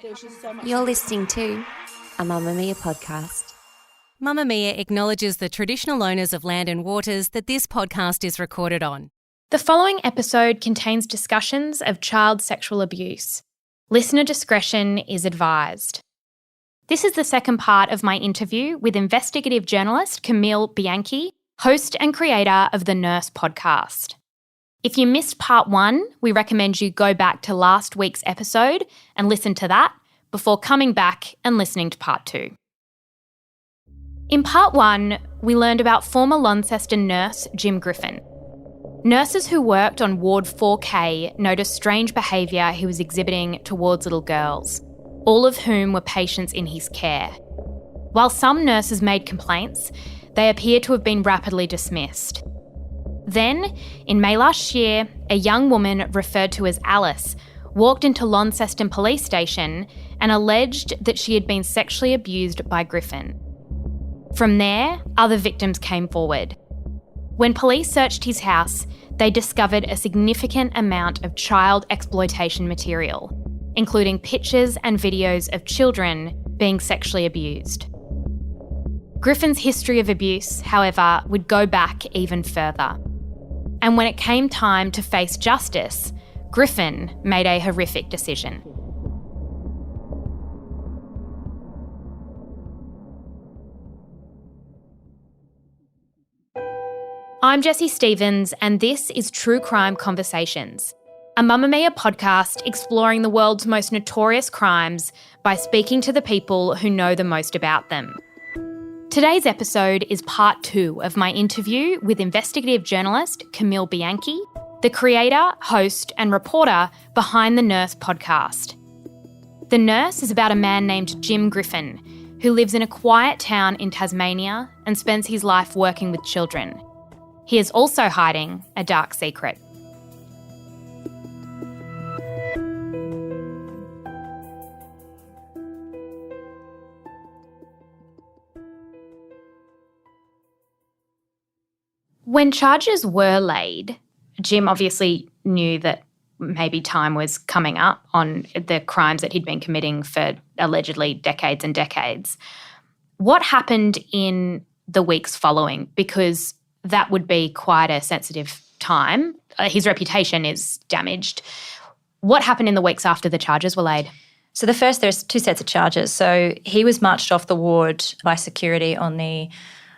There's just so much. You're listening to a Mamma Mia podcast. Mamma Mia acknowledges the traditional owners of land and waters that this podcast is recorded on. The following episode contains discussions of child sexual abuse. Listener discretion is advised. This is the second part of my interview with investigative journalist Camille Bianchi, host and creator of the Nurse podcast. If you missed part one, we recommend you go back to last week's episode and listen to that before coming back and listening to part two. In part one, we learned about former Launceston nurse Jim Griffin. Nurses who worked on Ward 4K noticed strange behaviour he was exhibiting towards little girls, all of whom were patients in his care. While some nurses made complaints, they appear to have been rapidly dismissed. Then, in May last year, a young woman referred to as Alice walked into Launceston Police Station and alleged that she had been sexually abused by Griffin. From there, other victims came forward. When police searched his house, they discovered a significant amount of child exploitation material, including pictures and videos of children being sexually abused. Griffin's history of abuse, however, would go back even further. And when it came time to face justice, Griffin made a horrific decision. I'm Jessie Stevens, and this is True Crime Conversations, a Mamma Mia podcast exploring the world's most notorious crimes by speaking to the people who know the most about them. Today's episode is part two of my interview with investigative journalist Camille Bianchi, the creator, host and reporter behind the Nurse podcast. The Nurse is about a man named Jim Griffin, who lives in a quiet town in Tasmania and spends his life working with children. He is also hiding a dark secret. When charges were laid, Jim obviously knew that maybe time was coming up on the crimes that he'd been committing for allegedly decades and decades. What happened in the weeks following? Because that would be quite a sensitive time. His reputation is damaged. What happened in the weeks after the charges were laid? So there's two sets of charges. So he was marched off the ward by security on the,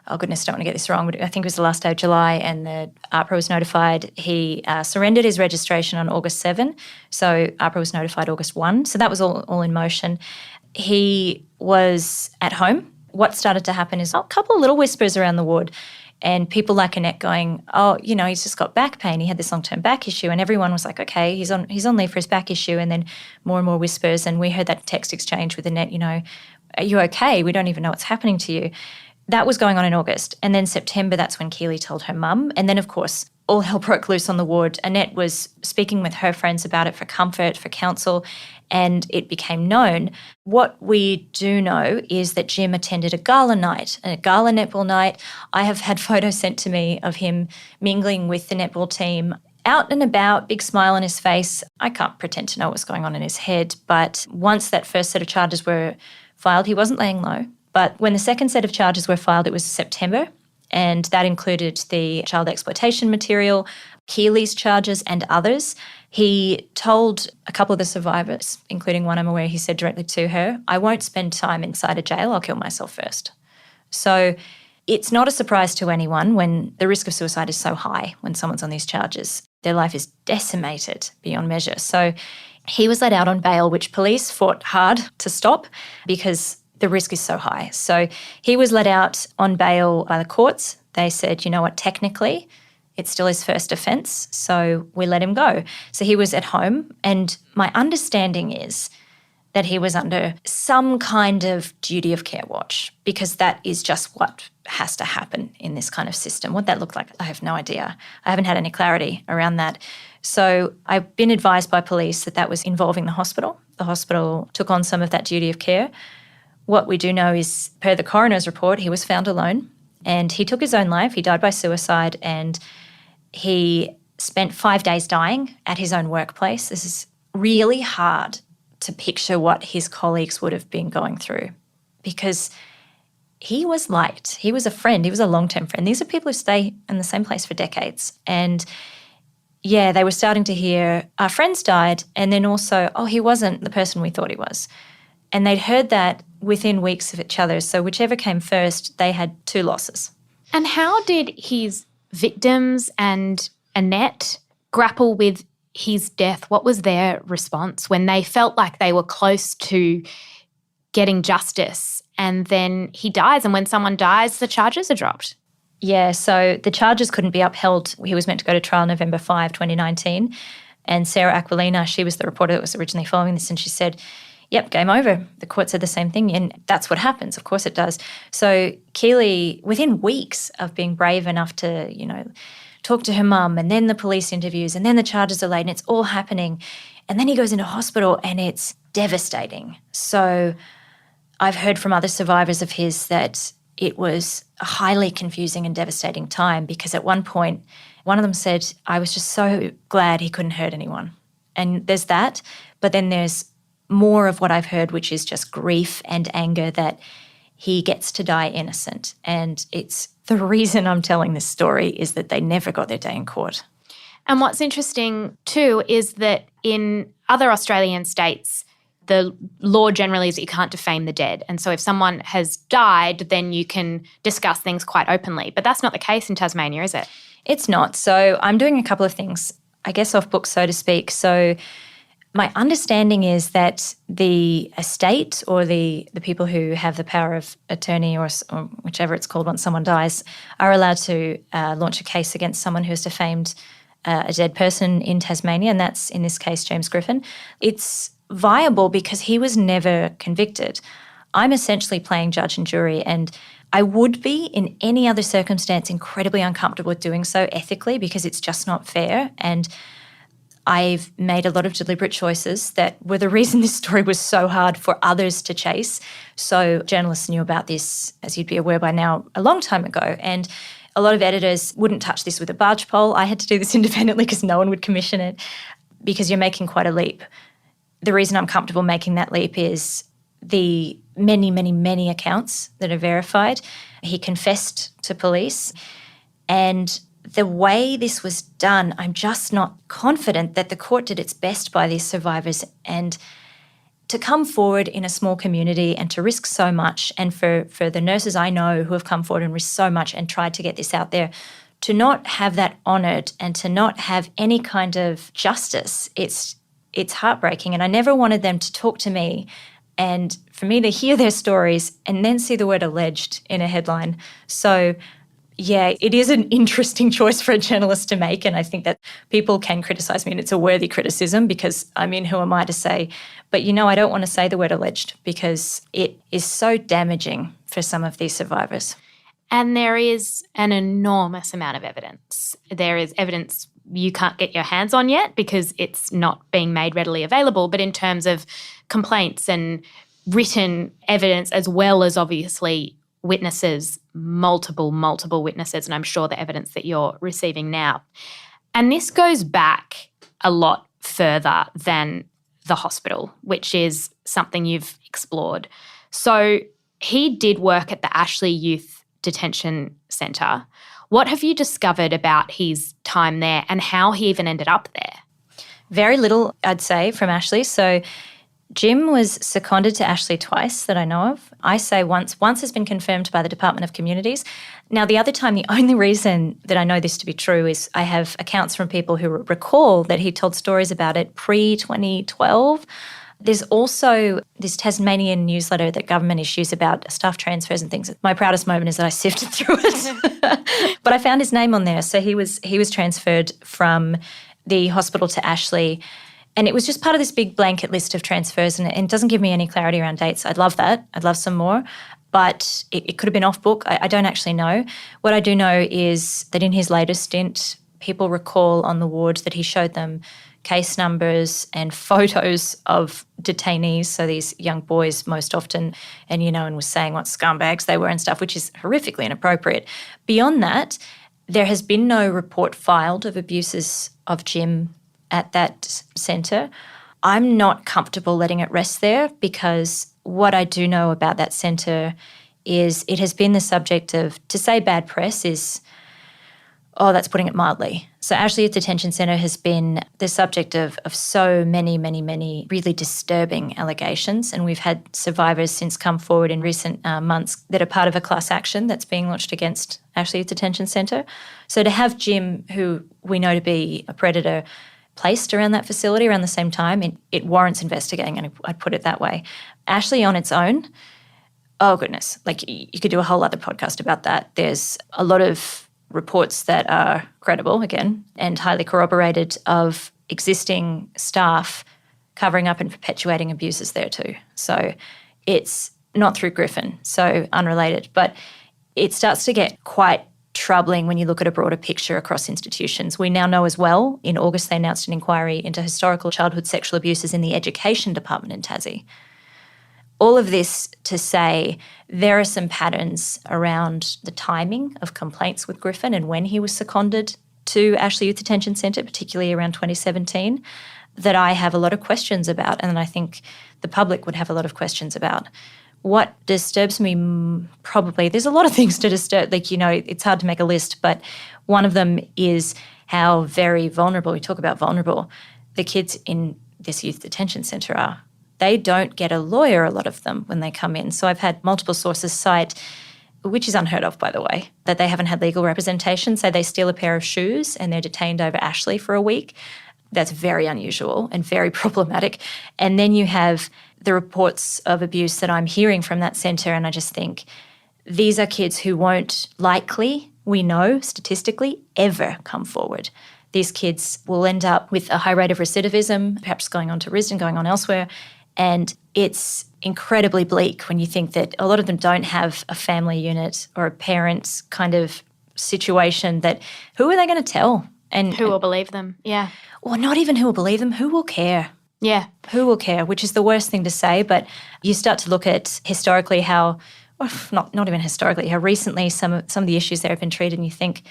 oh goodness, I don't want to get this wrong, but I think it was the last day of July, and the APRA was notified. He surrendered his registration on August 7. So APRA was notified August 1. So that was all in motion. He was at home. What started to happen is a couple of little whispers around the ward, and people like Annette going, oh, you know, he's just got back pain. He had this long-term back issue. And everyone was like, okay, he's on leave for his back issue. And then more and more whispers. And we heard that text exchange with Annette, you know, are you okay? We don't even know what's happening to you. That was going on in August. And then September, that's when Keely told her mum. And then, of course, all hell broke loose on the ward. Annette was speaking with her friends about it for comfort, for counsel, and it became known. What we do know is that Jim attended a gala night, a gala netball night. I have had photos sent to me of him mingling with the netball team, out and about, big smile on his face. I can't pretend to know what's going on in his head, but once that first set of charges were filed, he wasn't laying low. But when the second set of charges were filed, it was September, and that included the child exploitation material, Keely's charges and others. He told a couple of the survivors, including one I'm aware, he said directly to her, I won't spend time inside a jail, I'll kill myself first. So it's not a surprise to anyone when the risk of suicide is so high when someone's on these charges. Their life is decimated beyond measure. So he was let out on bail, which police fought hard to stop because the risk is so high. So he was let out on bail by the courts. They said, you know what, technically it's still his first offence, so we let him go. So he was at home, and my understanding is that he was under some kind of duty of care watch, because that is just what has to happen in this kind of system. What that looked like, I have no idea. I haven't had any clarity around that. So I've been advised by police that that was involving the hospital. The hospital took on some of that duty of care. What we do know is, per the coroner's report, he was found alone and he took his own life. He died by suicide, and he spent 5 days dying at his own workplace. This is really hard to picture what his colleagues would have been going through, because he was liked. He was a friend. He was a long-term friend. These are people who stay in the same place for decades. And yeah, they were starting to hear our friends died, and then also, oh, he wasn't the person we thought he was. And they'd heard that within weeks of each other. So whichever came first, they had 2 losses. And how did his victims and Annette grapple with his death? What was their response when they felt like they were close to getting justice and then he dies, and when someone dies, the charges are dropped? Yeah, so the charges couldn't be upheld. He was meant to go to trial November 5, 2019. And Sarah Aquilina, she was the reporter that was originally following this, and she said, yep, game over. The court said the same thing, and that's what happens. Of course it does. So Keely, within weeks of being brave enough to, talk to her mum, and then the police interviews, and then the charges are laid, and it's all happening. And then he goes into hospital, and it's devastating. So I've heard from other survivors of his that it was a highly confusing and devastating time, because at one point, one of them said, I was just so glad he couldn't hurt anyone. And there's that, but then there's more of what I've heard, which is just grief and anger that he gets to die innocent. And it's the reason I'm telling this story is that they never got their day in court. And what's interesting too is that in other Australian states, the law generally is that you can't defame the dead. And so if someone has died, then you can discuss things quite openly. But that's not the case in Tasmania, is it? It's not. So I'm doing a couple of things, I guess off book, so to speak. So my understanding is that the estate or the people who have the power of attorney or whichever it's called once someone dies are allowed to launch a case against someone who has defamed a dead person in Tasmania, and that's, in this case, James Griffin. It's viable because he was never convicted. I'm essentially playing judge and jury, and I would be in any other circumstance incredibly uncomfortable with doing so ethically, because it's just not fair. And I've made a lot of deliberate choices that were the reason this story was so hard for others to chase. So journalists knew about this, as you'd be aware by now, a long time ago. And a lot of editors wouldn't touch this with a barge pole. I had to do this independently because no one would commission it, because you're making quite a leap. The reason I'm comfortable making that leap is the many, many, many accounts that are verified. He confessed to police, and the way this was done, I'm just not confident that the court did its best by these survivors. And to come forward in a small community and to risk so much, and for the nurses I know who have come forward and risked so much and tried to get this out there, to not have that honoured and to not have any kind of justice, it's heartbreaking. And I never wanted them to talk to me and for me to hear their stories and then see the word alleged in a headline. So yeah, it is an interesting choice for a journalist to make, and I think that people can criticise me, and it's a worthy criticism because, who am I to say? But, I don't want to say the word alleged because it is so damaging for some of these survivors. And there is an enormous amount of evidence. There is evidence you can't get your hands on yet because it's not being made readily available, but in terms of complaints and written evidence, as well as obviously witnesses, multiple witnesses, and I'm sure the evidence that you're receiving now. And this goes back a lot further than the hospital, which is something you've explored. So he did work at the Ashley Youth Detention Centre. What have you discovered about his time there and how he even ended up there? Very little, I'd say, from Ashley. So Jim was seconded to Ashley twice that I know of. I say once. Once has been confirmed by the Department of Communities. Now, the other time, the only reason that I know this to be true is I have accounts from people who recall that he told stories about it pre-2012. There's also this Tasmanian newsletter that government issues about staff transfers and things. My proudest moment is that I sifted through it. But I found his name on there. So he was transferred from the hospital to Ashley. And it was just part of this big blanket list of transfers, and it doesn't give me any clarity around dates. I'd love that. I'd love some more. But it could have been off book. I don't actually know. What I do know is that in his latest stint, people recall on the ward that he showed them case numbers and photos of detainees, so these young boys most often, and was saying what scumbags they were and stuff, which is horrifically inappropriate. Beyond that, there has been no report filed of abuses of Jim at that centre. I'm not comfortable letting it rest there, because what I do know about that centre is it has been the subject of, to say bad press is, that's putting it mildly. So Ashley Youth Detention Centre has been the subject of so many really disturbing allegations, and we've had survivors since come forward in recent months that are part of a class action that's being launched against Ashley Youth Detention Centre. So to have Jim, who we know to be a predator, placed around that facility around the same time, it warrants investigating, and I'd put it that way. Ashley on its own, oh goodness, like you could do a whole other podcast about that. There's a lot of reports that are credible, again, and highly corroborated, of existing staff covering up and perpetuating abuses there too. So it's not through Griffin, so unrelated, but it starts to get quite troubling when you look at a broader picture across institutions. We now know as well, in August they announced an inquiry into historical childhood sexual abuses in the education department in Tassie. All of this to say there are some patterns around the timing of complaints with Griffin and when he was seconded to Ashley Youth Detention Centre, particularly around 2017, that I have a lot of questions about, and I think the public would have a lot of questions about. What disturbs me, probably, there's a lot of things to disturb, it's hard to make a list, but one of them is how very vulnerable, we talk about vulnerable, the kids in this youth detention centre are. They don't get a lawyer, a lot of them, when they come in. So I've had multiple sources cite, which is unheard of, by the way, that they haven't had legal representation. So they steal a pair of shoes and they're detained over Ashley for a week. That's very unusual and very problematic. And then you have the reports of abuse that I'm hearing from that centre, and I just think these are kids who won't likely, we know statistically, ever come forward. These kids will end up with a high rate of recidivism, perhaps going on to Risdon, going on elsewhere. And it's incredibly bleak when you think that a lot of them don't have a family unit or a parents kind of situation that who are they going to tell? And who will believe them? Yeah. Or not even who will believe them, who will care? Yeah. Who will care, which is the worst thing to say. But you start to look at historically how, or not even historically, how recently some of the issues there have been treated, and you think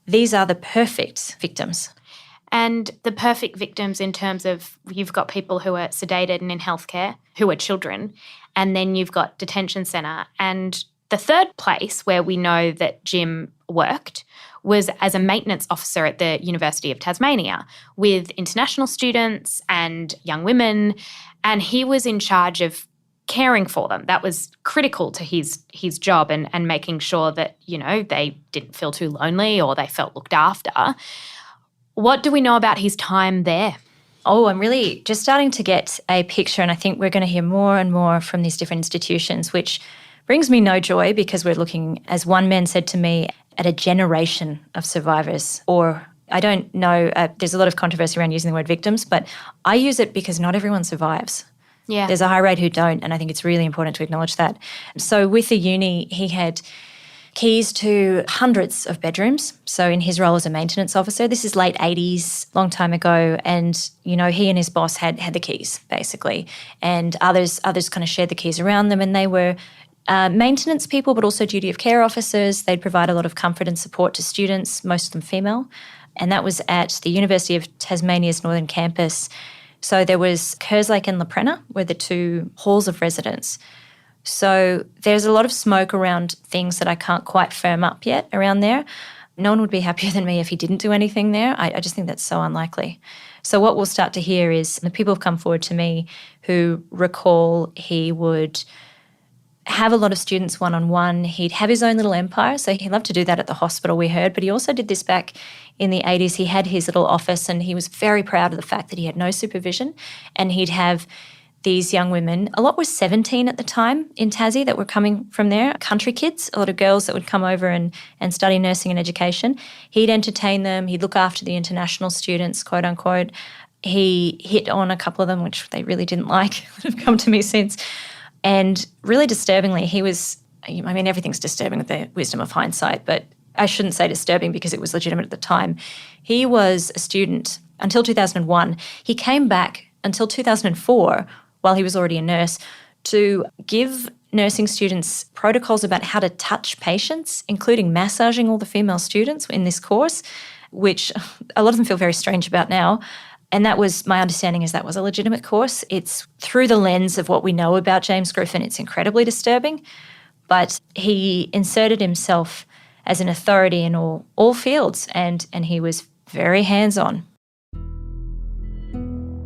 these are the perfect victims. And the perfect victims in terms of you've got people who are sedated and in healthcare, who are children, and then you've got detention centre. And the third place where we know that Jim worked was as a maintenance officer at the University of Tasmania with international students and young women, and he was in charge of caring for them. That was critical to his job and making sure that, they didn't feel too lonely or they felt looked after. What do we know about his time there? Oh, I'm really just starting to get a picture, and I think we're going to hear more and more from these different institutions, which brings me no joy, because we're looking, as one man said to me, at a generation of survivors. Or I don't know, there's a lot of controversy around using the word victims, but I use it because not everyone survives. Yeah. There's a high rate who don't, and I think it's really important to acknowledge that. So with the uni, he had keys to hundreds of bedrooms. So in his role as a maintenance officer, this is late 80s, long time ago, and he and his boss had the keys basically, and others kind of shared the keys around them, and they were maintenance people, but also duty of care officers. They'd provide a lot of comfort and support to students, most of them female, and that was at the University of Tasmania's Northern Campus. So there was Kerslake and Laprenna were the two halls of residence. So there's a lot of smoke around things that I can't quite firm up yet around there. No one would be happier than me if he didn't do anything there. I just think that's so unlikely. So what we'll start to hear is the people have come forward to me who recall he would have a lot of students one-on-one. He'd have his own little empire. So he loved to do that at the hospital, we heard. But he also did this back in the 80s. He had his little office, and he was very proud of the fact that he had no supervision. And he'd have these young women, a lot were 17 at the time in Tassie that were coming from there, country kids, a lot of girls that would come over and study nursing and education. He'd entertain them. He'd look after the international students, quote unquote. He hit on a couple of them, which they really didn't like, that have come to me since. And really disturbingly, everything's disturbing with the wisdom of hindsight, but I shouldn't say disturbing because it was legitimate at the time. He was a student until 2001. He came back until 2004, while he was already a nurse, to give nursing students protocols about how to touch patients, including massaging all the female students in this course, which a lot of them feel very strange about now. And that was, my understanding is that was a legitimate course. It's through the lens of what we know about James Griffin, it's incredibly disturbing. But he inserted himself as an authority in all fields, and he was very hands-on.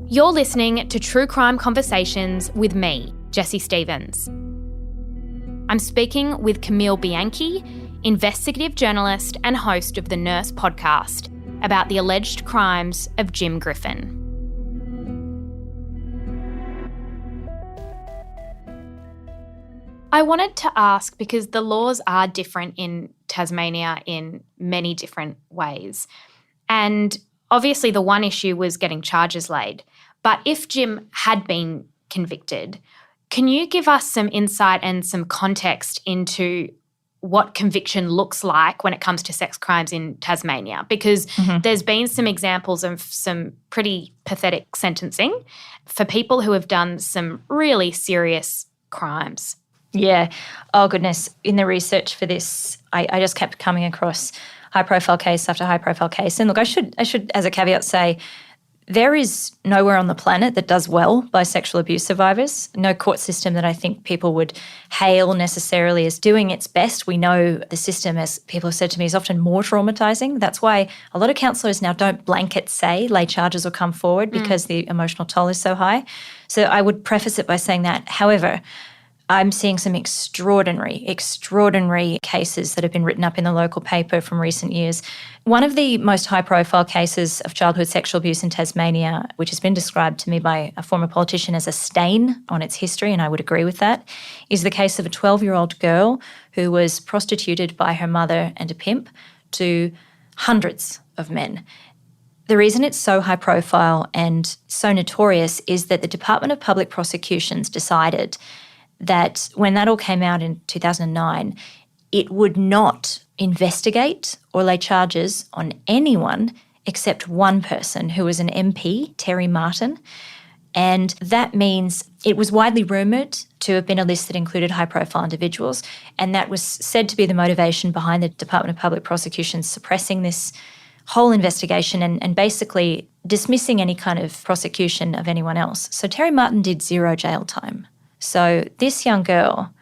You're listening to True Crime Conversations with me, Jessie Stevens. I'm speaking with Camille Bianchi, investigative journalist and host of the Nurse podcast, about the alleged crimes of Jim Griffin. I wanted to ask, because the laws are different in Tasmania in many different ways, and obviously the one issue was getting charges laid. But if Jim had been convicted, can you give us some insight and some context into what conviction looks like when it comes to sex crimes in Tasmania? Because there's been some examples of some pretty pathetic sentencing for people who have done some really serious crimes. Yeah. Oh, goodness. In the research for this, I just kept coming across high-profile case after high-profile case. And look, I should, as a caveat, say there is nowhere on the planet that does well by sexual abuse survivors. No court system that I think people would hail necessarily as doing its best. We know the system, as people have said to me, is often more traumatising. That's why a lot of counsellors now don't blanket say lay charges or come forward because the emotional toll is so high. So I would preface it by saying that. However, I'm seeing some extraordinary cases that have been written up in the local paper from recent years. One of the most high-profile cases of childhood sexual abuse in Tasmania, which has been described to me by a former politician as a stain on its history, and I would agree with that, is the case of a 12-year-old girl who was prostituted by her mother and a pimp to hundreds of men. The reason it's so high profile and so notorious is that the Department of Public Prosecutions decided that when that all came out in 2009, it would not investigate or lay charges on anyone except one person, who was an MP, Terry Martin. And that means it was widely rumoured to have been a list that included high-profile individuals, and that was said to be the motivation behind the Department of Public Prosecutions suppressing this whole investigation and basically dismissing any kind of prosecution of anyone else. So Terry Martin did 0 jail time. So this young girl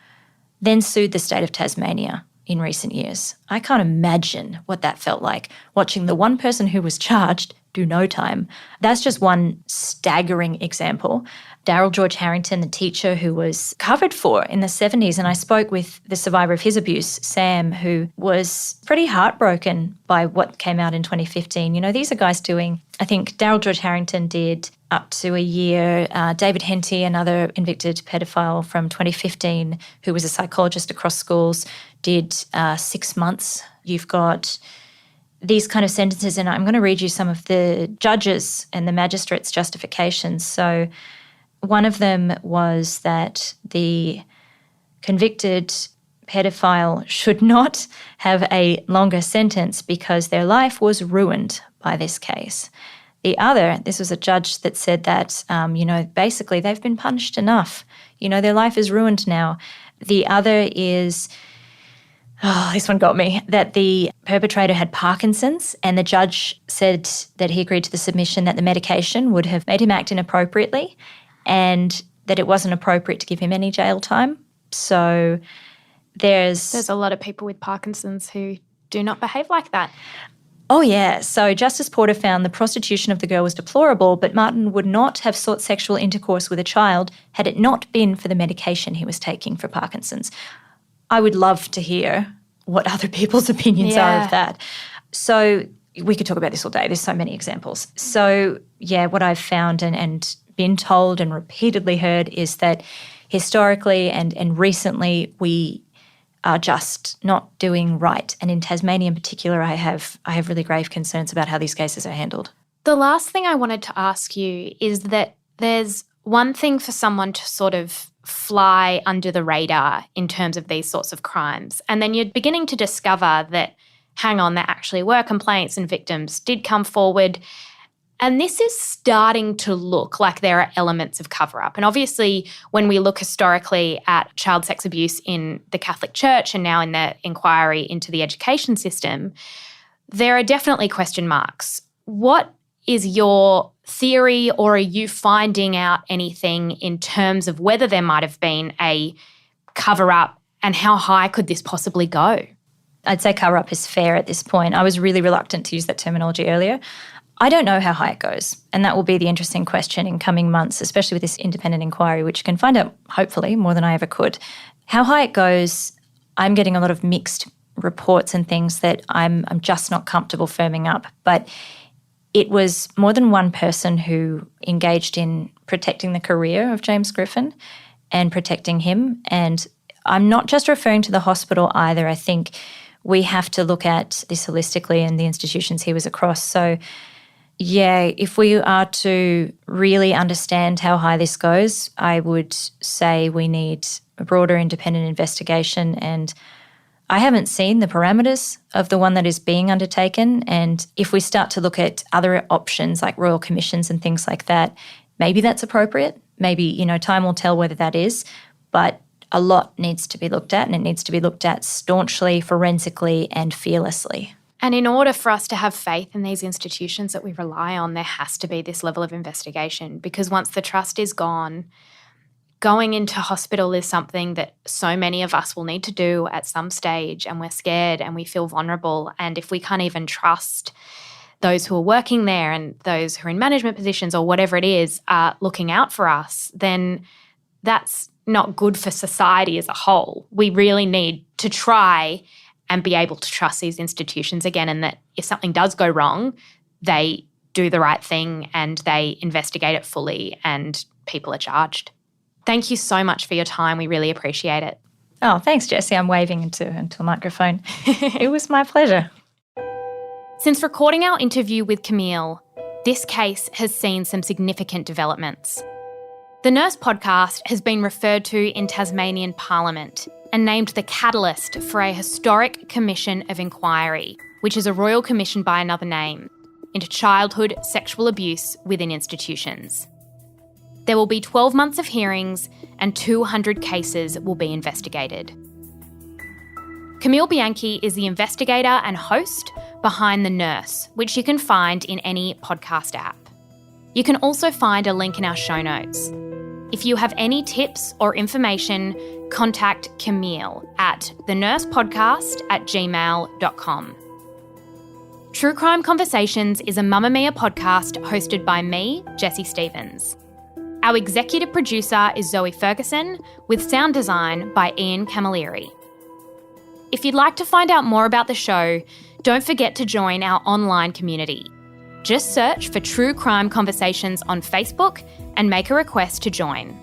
then sued the state of Tasmania in recent years. I can't imagine what that felt like, watching the one person who was charged do no time. That's just one staggering example. Daryl George Harrington, the teacher who was covered for in the 70s, and I spoke with the survivor of his abuse, Sam, who was pretty heartbroken by what came out in 2015. You know, these are guys doing, I think Daryl George Harrington did up to a year. David Henty, another convicted pedophile from 2015, who was a psychologist across schools, did 6 months. You've got these kind of sentences, and I'm going to read you some of the judges and the magistrates' justifications. So one of them was that the convicted pedophile should not have a longer sentence because their life was ruined by this case. The other, this was a judge that said that, basically they've been punished enough. Their life is ruined now. The other is, this one got me, that the perpetrator had Parkinson's, and the judge said that he agreed to the submission that the medication would have made him act inappropriately and that it wasn't appropriate to give him any jail time. So there's a lot of people with Parkinson's who do not behave like that. Oh, yeah. So Justice Porter found the prostitution of the girl was deplorable, but Martin would not have sought sexual intercourse with a child had it not been for the medication he was taking for Parkinson's. I would love to hear what other people's opinions are of that. So we could talk about this all day. There's so many examples. So, yeah, what I've found and been told and repeatedly heard is that historically and recently we are just not doing right. And in Tasmania in particular, I have really grave concerns about how these cases are handled. The last thing I wanted to ask you is that there's one thing for someone to sort of fly under the radar in terms of these sorts of crimes, and then you're beginning to discover that, hang on, there actually were complaints and victims did come forward. And this is starting to look like there are elements of cover-up. And obviously, when we look historically at child sex abuse in the Catholic Church and now in the inquiry into the education system, there are definitely question marks. What is your theory, or are you finding out anything in terms of whether there might have been a cover-up and how high could this possibly go? I'd say cover-up is fair at this point. I was really reluctant to use that terminology earlier. I don't know how high it goes, and that will be the interesting question in coming months, especially with this independent inquiry, which can find out, hopefully, more than I ever could. How high it goes, I'm getting a lot of mixed reports and things that I'm just not comfortable firming up. But it was more than one person who engaged in protecting the career of James Griffin and protecting him. And I'm not just referring to the hospital either. I think we have to look at this holistically and the institutions he was across. So, yeah, if we are to really understand how high this goes, I would say we need a broader independent investigation. And I haven't seen the parameters of the one that is being undertaken. And if we start to look at other options like royal commissions and things like that, maybe that's appropriate. Maybe, time will tell whether that is. But a lot needs to be looked at, and it needs to be looked at staunchly, forensically, and fearlessly. And in order for us to have faith in these institutions that we rely on, there has to be this level of investigation, because once the trust is gone, going into hospital is something that so many of us will need to do at some stage, and we're scared and we feel vulnerable. And if we can't even trust those who are working there and those who are in management positions or whatever it is are looking out for us, then that's not good for society as a whole. We really need to try and be able to trust these institutions again, and that if something does go wrong, they do the right thing and they investigate it fully and people are charged. Thank you so much for your time. We really appreciate it. Oh, thanks, Jessie. I'm waving into a microphone. It was my pleasure. Since recording our interview with Camille, this case has seen some significant developments. The Nurse podcast has been referred to in Tasmanian Parliament and named the catalyst for a historic commission of inquiry, which is a royal commission by another name, into childhood sexual abuse within institutions. There will be 12 months of hearings and 200 cases will be investigated. Camille Bianchi is the investigator and host behind The Nurse, which you can find in any podcast app. You can also find a link in our show notes. If you have any tips or information, contact Camille at thenursepodcast@gmail.com. True Crime Conversations is a Mamamia podcast hosted by me, Jessie Stevens. Our executive producer is Zoe Ferguson, with sound design by Ian Camilleri. If you'd like to find out more about the show, don't forget to join our online community. Just search for True Crime Conversations on Facebook and make a request to join.